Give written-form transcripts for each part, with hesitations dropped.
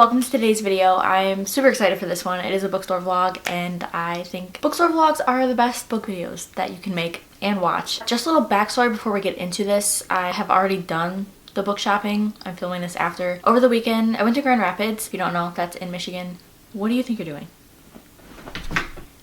welcome to today's video. I'm super excited for this one. It is a bookstore vlog, and I think bookstore vlogs are the best book videos that you can make and watch. Just a little backstory before we get into this. I have already done the book shopping. I'm filming this after. Over the weekend, I went to Grand Rapids. If you don't know, that's in Michigan. What do you think you're doing?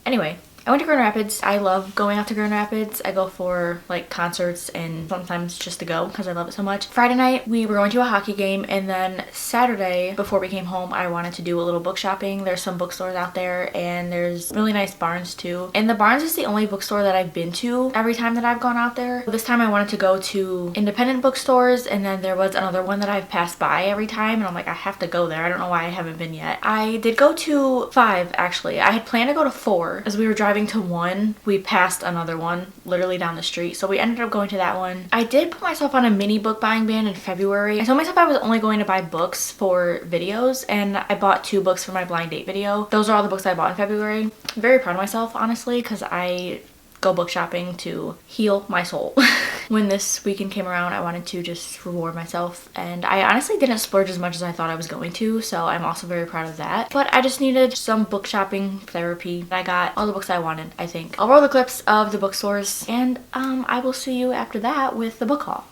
Anyway, I went to Grand Rapids. I love going out to Grand Rapids. I go for like concerts and sometimes just to go because I love it so much. Friday night we were going to a hockey game, and then Saturday before we came home I wanted to do a little book shopping. There's some bookstores out there and there's really nice Barnes too. And the Barnes is the only bookstore that I've been to every time that I've gone out there. This time I wanted to go to independent bookstores, and then there was another one that I've passed by every time and I'm like, I have to go there. I don't know why I haven't been yet. I did go to 5 actually. I had planned to go to 4. As we were driving to 1, we passed another one literally down the street, so we ended up going to that one. I did put myself on a mini book buying ban in February. I told myself I was only going to buy books for videos, and I bought 2 books for my blind date video. Those are all the books I bought in February. I'm very proud of myself, honestly, because I go book shopping to heal my soul. When this weekend came around, I wanted to just reward myself, and I honestly didn't splurge as much as I thought I was going to, so I'm also very proud of that. But I just needed some book shopping therapy. I got all the books I wanted, I think. I'll roll the clips of the bookstores, and I will see you after that with the book haul.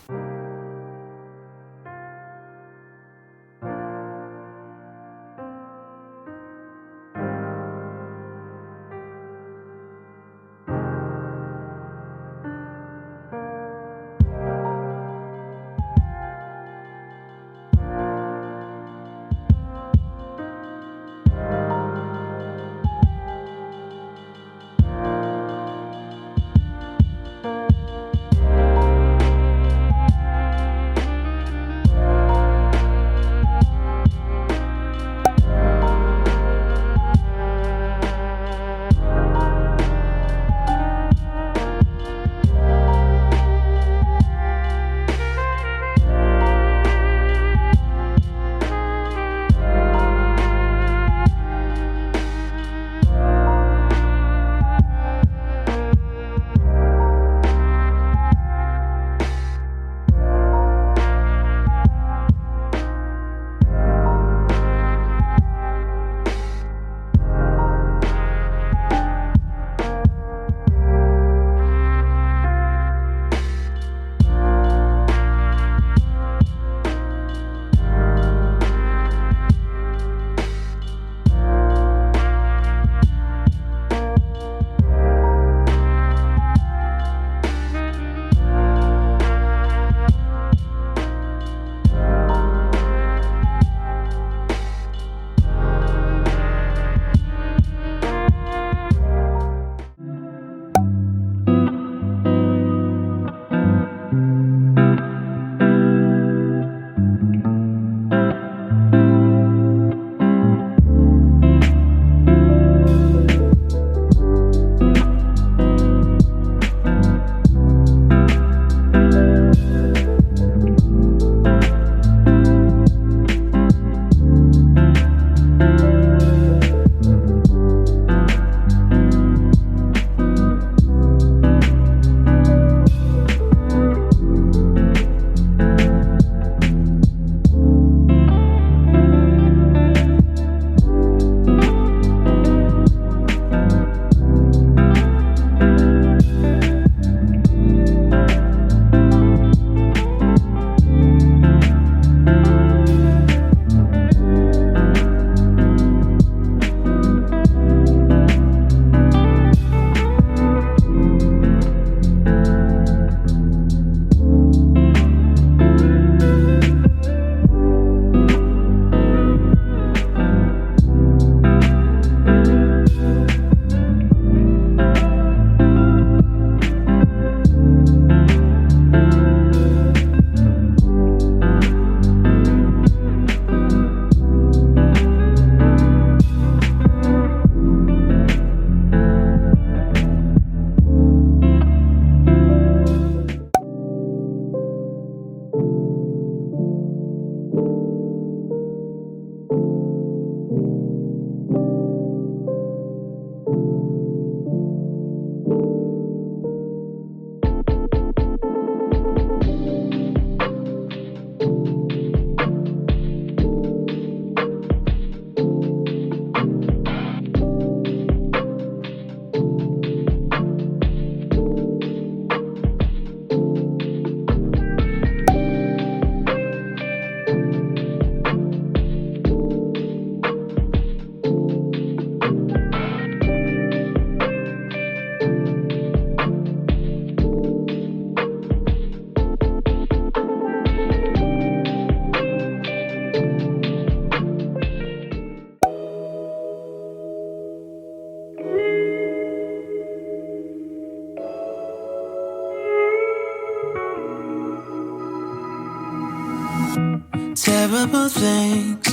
Terrible things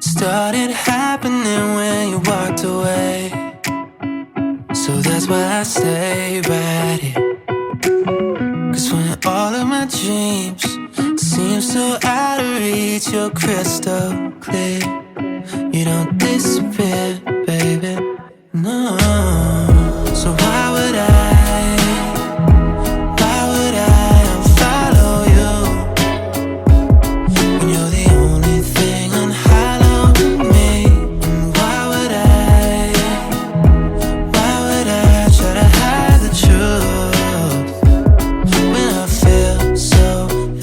started happening when you walked away. So that's why I stay right here. Cause when all of my dreams seem so out of reach, you're crystal clear. You don't disappear, baby. No. So why would I unfollow you when you're the only thing unhallowed me? And why would I try to hide the truth when I feel so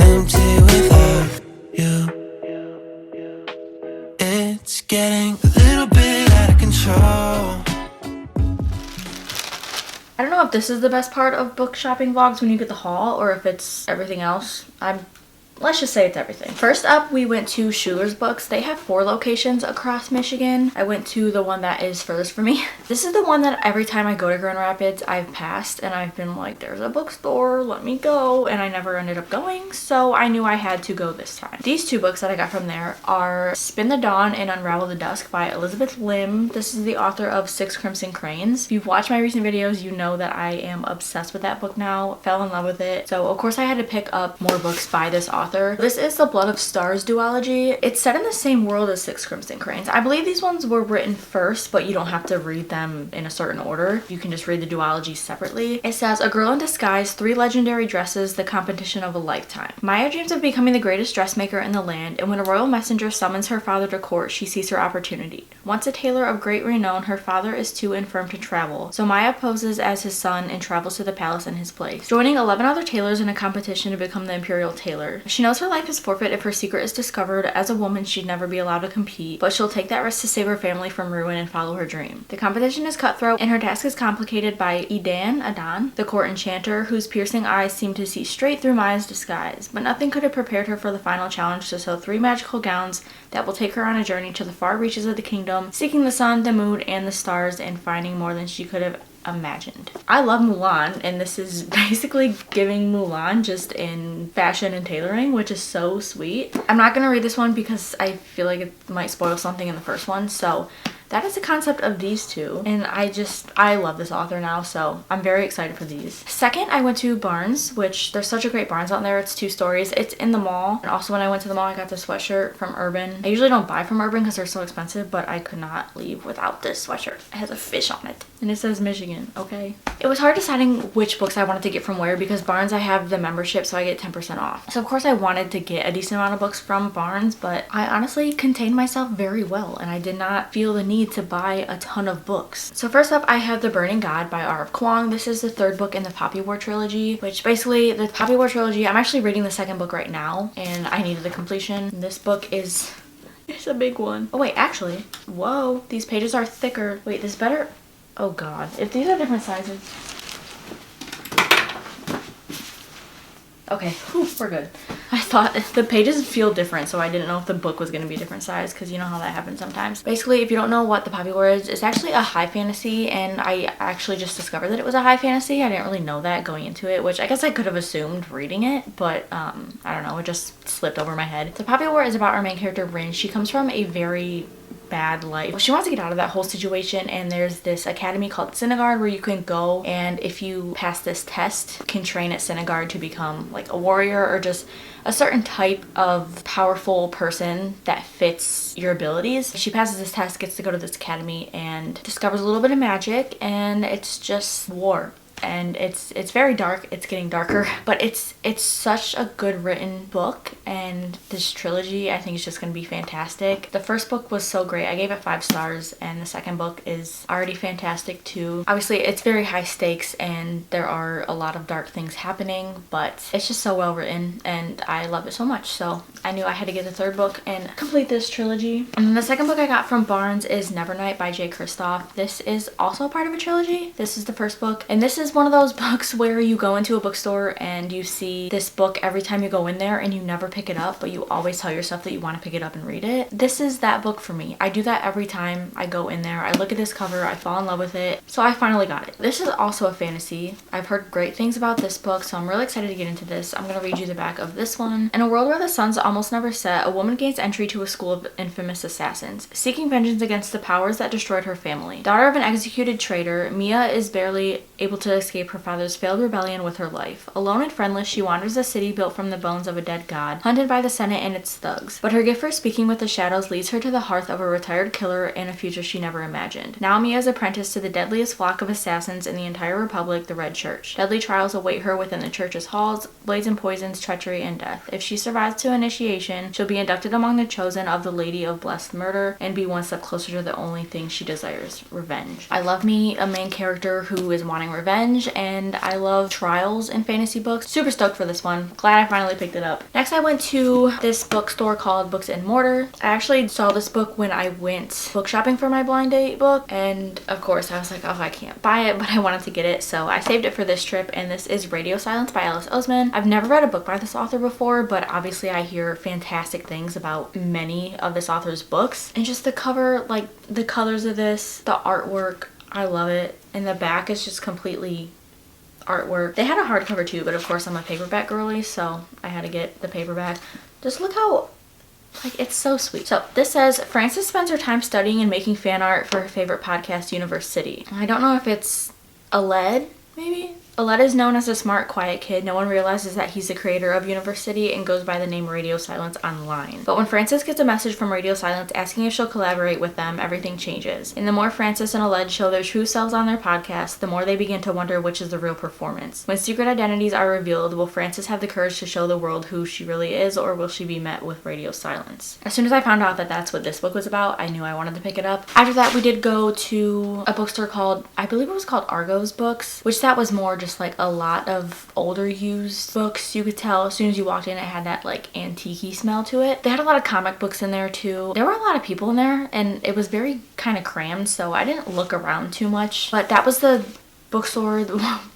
empty without you? It's getting a little bit out of control. I don't know if this is the best part of book shopping vlogs when you get the haul or if it's everything else. Let's just say it's everything. First up, we went to Schuler's Books. They have 4 locations across Michigan. I went to the one that is furthest from me. This is the one that every time I go to Grand Rapids, I've passed and I've been like, there's a bookstore, let me go. And I never ended up going, so I knew I had to go this time. These 2 books that I got from there are Spin the Dawn and Unravel the Dusk by Elizabeth Lim. This is the author of 6 Crimson Cranes. If you've watched my recent videos, you know that I am obsessed with that book now. Fell in love with it. So of course I had to pick up more books by this author. This is the Blood of Stars duology. It's set in the same world as 6 Crimson Cranes. I believe these ones were written first, but you don't have to read them in a certain order. You can just read the duology separately. It says, a girl in disguise, 3 legendary dresses, the competition of a lifetime. Maya dreams of becoming the greatest dressmaker in the land, and when a royal messenger summons her father to court, she sees her opportunity. Once a tailor of great renown, her father is too infirm to travel, so Maya poses as his son and travels to the palace in his place, joining 11 other tailors in a competition to become the imperial tailor. She knows her life is forfeit if her secret is discovered. As a woman, she'd never be allowed to compete, but she'll take that risk to save her family from ruin and follow her dream. The competition is cutthroat, and her task is complicated by Adan, the court enchanter, whose piercing eyes seem to see straight through Maya's disguise. But nothing could have prepared her for the final challenge to sew 3 magical gowns that will take her on a journey to the far reaches of the kingdom, seeking the sun, the moon, and the stars, and finding more than she could have imagined. I love Mulan, and this is basically giving Mulan just in fashion and tailoring, which is so sweet. I'm not gonna read this one because I feel like it might spoil something in the first one, so that is the concept of these 2, and I love this author now, so I'm very excited for these. Second, I went to Barnes, which there's such a great Barnes out there. It's 2 stories. It's in the mall, and also when I went to the mall, I got this sweatshirt from Urban. I usually don't buy from Urban because they're so expensive, but I could not leave without this sweatshirt. It has a fish on it, and it says Michigan, okay? It was hard deciding which books I wanted to get from where, because Barnes, I have the membership, so I get 10% off. So of course I wanted to get a decent amount of books from Barnes, but I honestly contained myself very well, and I did not feel the need to buy a ton of books. So first up, I have The Burning God by R.F. Kuang. This is the 3rd book in the Poppy War trilogy, which basically the Poppy War trilogy, I'm actually reading the 2nd book right now, and I needed the completion. This book is, it's a big one. Oh wait, actually, whoa, these pages are thicker. Wait, this better, oh god, if these are different sizes. Okay, whew, we're good. I thought the pages feel different, so I didn't know if the book was going to be a different size, because you know how that happens sometimes. Basically, if you don't know what the Poppy War is, it's actually a high fantasy, and I actually just discovered that it was a high fantasy. I didn't really know that going into it, which I guess I could have assumed reading it, but I don't know, it just slipped over my head. The Poppy War is about our main character, Rin. She comes from a very bad life. She wants to get out of that whole situation, and there's this academy called Synagard where you can go, and if you pass this test, you can train at Synagard to become like a warrior or just a certain type of powerful person that fits your abilities. She passes this test, gets to go to this academy, and discovers a little bit of magic, and it's just war. And it's very dark. It's getting darker, but it's such a good written book, and this trilogy I think is just gonna be fantastic. The first book was so great. I gave it 5 stars, and the second book is already fantastic too. Obviously it's very high stakes and there are a lot of dark things happening, but it's just so well written and I love it so much, so I knew I had to get the 3rd book and complete this trilogy. And then the second book I got from Barnes is Nevernight by J. Kristoff. This is also part of a trilogy. This is the first book, and this is one of those books where you go into a bookstore and you see this book every time you go in there and you never pick it up, but you always tell yourself that you want to pick it up and read it. This is that book for me. I do that every time I go in there. I look at this cover, I fall in love with it. So I finally got it. This is also a fantasy. I've heard great things about this book, so I'm really excited to get into this. I'm going to read you the back of this one. In a world where the sun's almost never set, a woman gains entry to a school of infamous assassins, seeking vengeance against the powers that destroyed her family. Daughter of an executed traitor, Mia is barely able to escape her father's failed rebellion with her life. Alone and friendless, she wanders a city built from the bones of a dead god, hunted by the Senate and its thugs. But her gift for speaking with the shadows leads her to the hearth of a retired killer in a future she never imagined. Now Mia is apprenticed to the deadliest flock of assassins in the entire Republic, the Red Church. Deadly trials await her within the church's halls, blades and poisons, treachery, and death. If she survives to initiation, she'll be inducted among the chosen of the Lady of Blessed Murder and be one step closer to the only thing she desires, revenge. I love me a main character who is wanting revenge, and I love trials in fantasy books. Super stoked for this one. Glad I finally picked it up. Next, I went to this bookstore called Books and Mortar. I actually saw this book when I went book shopping for my blind date book, and of course I was like, oh, I can't buy it, but I wanted to get it, so I saved it for this trip. And this is Radio Silence by Alice Oseman. I've never read a book by this author before, but obviously I hear fantastic things about many of this author's books, and just the cover, like the colors of this, the artwork, I love it. And the back is just completely artwork. They had a hardcover too, but of course I'm a paperback girly, so I had to get the paperback. Just look how, like, it's so sweet. So this says, Frances spends her time studying and making fan art for her favorite podcast, Universe City. I don't know if it's Aled, maybe? Aled is known as a smart, quiet kid. No one realizes that he's the creator of Universe City and goes by the name Radio Silence online. But when Frances gets a message from Radio Silence asking if she'll collaborate with them, everything changes. And the more Frances and Aled show their true selves on their podcast, the more they begin to wonder which is the real performance. When secret identities are revealed, will Frances have the courage to show the world who she really is, or will she be met with Radio Silence? As soon as I found out that that's what this book was about, I knew I wanted to pick it up. After that, we did go to a bookstore called, I believe it was called Argo's Books, which that was more just like a lot of older used books. You could tell as soon as you walked in, it had that like antique-y smell to it. They had a lot of comic books in there too. There were a lot of people in there, and it was very kind of crammed, so I didn't look around too much. But that was the bookstore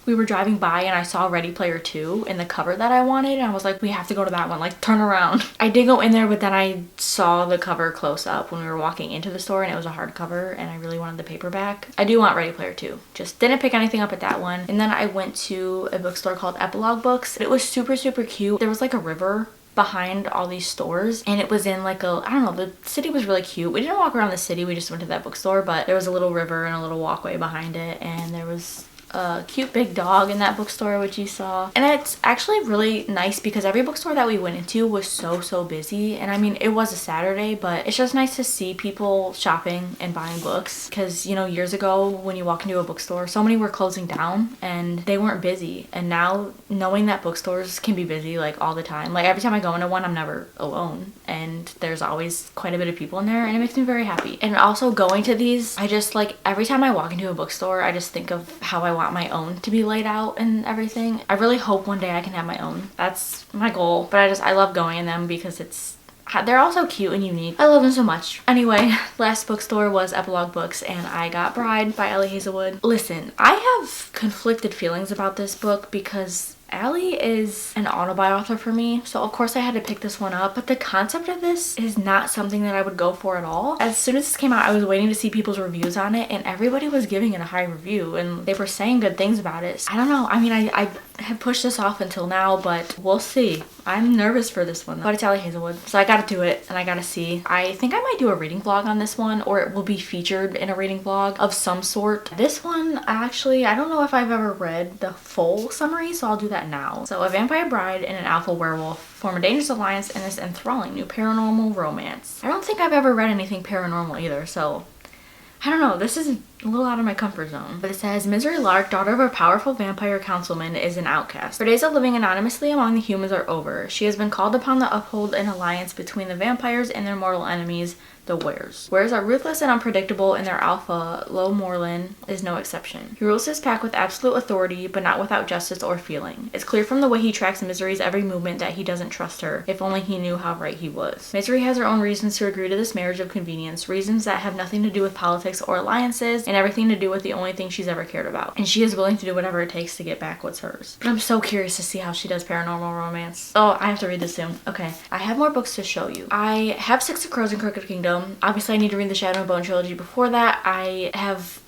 we were driving by, and I saw Ready Player 2 in the cover that I wanted, and I was like, we have to go to that one, like, turn around. I did go in there, but then I saw the cover close up when we were walking into the store, and it was a hardcover, and I really wanted the paperback. I do want Ready Player 2. Just didn't pick anything up at that one. And then I went to a bookstore called Epilogue Books. It was super, super cute. There was like a river behind all these stores, and it was in like a, I don't know, the city was really cute. We didn't walk around the city, we just went to that bookstore, but there was a little river and a little walkway behind it, and there was a cute big dog in that bookstore, which you saw. And it's actually really nice because every bookstore that we went into was so busy. And I mean, it was a Saturday, but it's just nice to see people shopping and buying books, because, you know, years ago when you walk into a bookstore, so many were closing down and they weren't busy. And now, knowing that bookstores can be busy like all the time, like every time I go into one, I'm never alone, and there's always quite a bit of people in there, and it makes me very happy. And also going to these, I just like, every time I walk into a bookstore, I just think of how I want my own to be laid out and everything. I really hope one day I can have my own. That's my goal. But I love going in them because they're all so cute and unique. I love them so much. Anyway, last bookstore was Epilogue Books, and I got Bride by Ellie Hazelwood. Listen, I have conflicted feelings about this book because Allie is an auto-buy author for me, so of course I had to pick this one up, but the concept of this is not something that I would go for at all. As soon as this came out, I was waiting to see people's reviews on it, and everybody was giving it a high review, and they were saying good things about it. I don't know, I mean, I have pushed this off until now, but we'll see. I'm nervous for this one, but it's Allie Hazelwood, so I gotta do it, and I gotta see. I think I might do a reading vlog on this one, or it will be featured in a reading vlog of some sort. This one, actually, I don't know if I've ever read the full summary, so I'll do that now. So, a vampire bride and an alpha werewolf form a dangerous alliance in this enthralling new paranormal romance. I don't think I've ever read anything paranormal either, so I don't know, this is a little out of my comfort zone. But it says, Misery Lark, daughter of a powerful vampire councilman, is an outcast. Her days of living anonymously among the humans are over. She has been called upon to uphold an alliance between the vampires and their mortal enemies, the Wares. Wares are ruthless and unpredictable, and their alpha, Lo Morlin, is no exception. He rules his pack with absolute authority, but not without justice or feeling. It's clear from the way he tracks Misery's every movement that he doesn't trust her, if only he knew how right he was. Misery has her own reasons to agree to this marriage of convenience, reasons that have nothing to do with politics or alliances, and everything to do with the only thing she's ever cared about. And she is willing to do whatever it takes to get back what's hers. But I'm so curious to see how she does paranormal romance. Oh, I have to read this soon. Okay, I have more books to show you. I have Six of Crows and Crooked Kingdom. Obviously, I need to read the Shadow and Bone trilogy before that. I have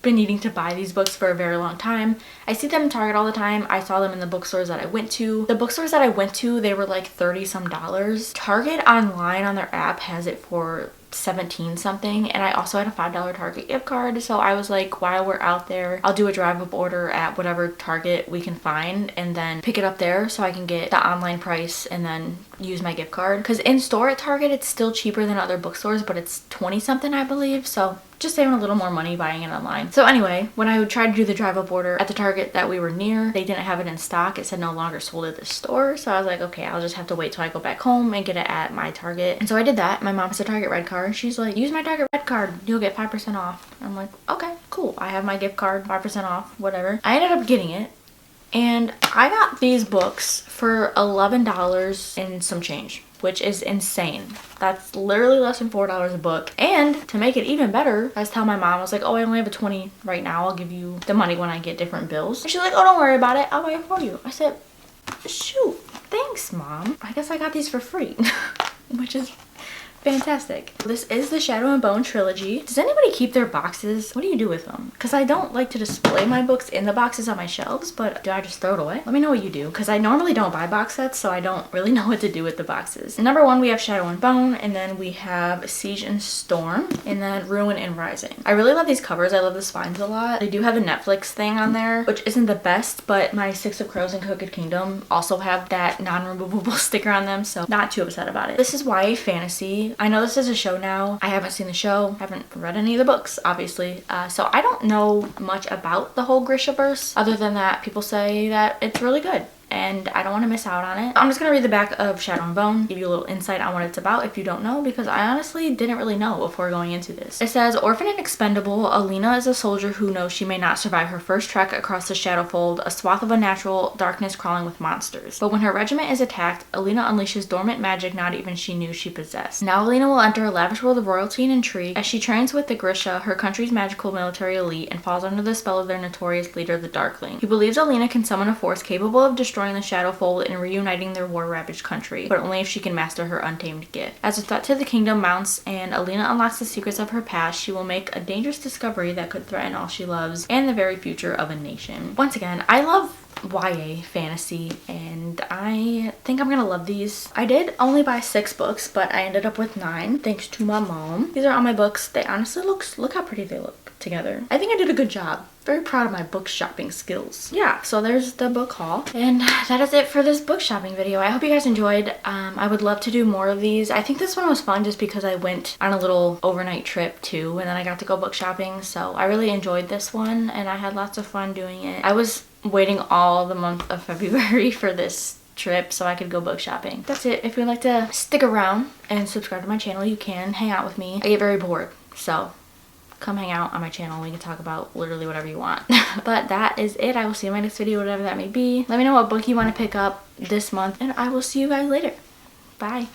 been needing to buy these books for a very long time. I see them in Target all the time. I saw them in the bookstores that I went to. The bookstores that I went to, they were like 30 some dollars. Target online on their app has it for 17 something, and I also had a $5 Target gift card, so I was like, while we're out there, I'll do a drive-up order at whatever Target we can find and then pick it up there so I can get the online price and then use my gift card, because in store at Target it's still cheaper than other bookstores, but it's 20 something I believe, so just saving a little more money buying it online. So anyway, when I would try to do the drive-up order at the Target that we were near, they didn't have it in stock. It said no longer sold at the store, so I was like, okay, I'll just have to wait till I go back home and get it at my Target. And so I did that. My mom has a Target red card. She's like, use my Target red card, you'll get 5% off. I'm like, okay, cool, I have my gift card, 5% off, whatever. I ended up getting it, and I got these books for $11 and some change, which is insane. That's literally less than $4 a book. And to make it even better, I was telling my mom, I was like, oh, I only have a 20 right now. I'll give you the money when I get different bills. And she's like, oh, don't worry about it, I'll buy it for you. I said, shoot, thanks, Mom. I guess I got these for free, which is fantastic. This is the Shadow and Bone trilogy. Does anybody keep their boxes? What do you do with them? Because I don't like to display my books in the boxes on my shelves, but do I just throw it away? Let me know what you do, because I normally don't buy box sets, so I don't really know what to do with the boxes. Number one, we have Shadow and Bone, and then we have Siege and Storm, and then Ruin and Rising. I really love these covers. I love the spines a lot. They do have a Netflix thing on there, which isn't the best, but my Six of Crows and Crooked Kingdom also have that non-removable sticker on them, so not too upset about it. This is YA fantasy. I know this is a show now. I haven't seen the show, haven't read any of the books, obviously. So I don't know much about the whole Grishaverse, other than that people say that it's really good, and I don't want to miss out on it. I'm just gonna read the back of Shadow and Bone, give you a little insight on what it's about if you don't know, because I honestly didn't really know before going into this. It says, orphan and expendable, Alina is a soldier who knows she may not survive her first trek across the Shadowfold, a swath of unnatural darkness crawling with monsters. But when her regiment is attacked, Alina unleashes dormant magic not even she knew she possessed. Now Alina will enter a lavish world of royalty and intrigue as she trains with the Grisha, her country's magical military elite, and falls under the spell of their notorious leader, the Darkling. He believes Alina can summon a force capable of destroying the Shadowfold and reuniting their war-ravaged country, but only if she can master her untamed gift. As a threat to the kingdom mounts and Alina unlocks the secrets of her past, she will make a dangerous discovery that could threaten all she loves and the very future of a nation. Once again, I love YA fantasy, and I think I'm gonna love these. I did only buy 6 books, but I ended up with 9 thanks to my mom. These are all my books. They honestly look how pretty they look together. I think I did a good job. Very proud of my book shopping skills. Yeah, so there's the book haul, and that is it for this book shopping video. I hope you guys enjoyed. I would love to do more of these. I think this one was fun just because I went on a little overnight trip too, and then I got to go book shopping, so I really enjoyed this one and I had lots of fun doing it. I was waiting all the month of February for this trip so I could go book shopping. That's it. If you'd like to stick around and subscribe to my channel, you can hang out with me. I get very bored, so come hang out on my channel. We can talk about literally whatever you want. But that is it. I will see you in my next video, whatever that may be. Let me know what book you want to pick up this month, and I will see you guys later. Bye.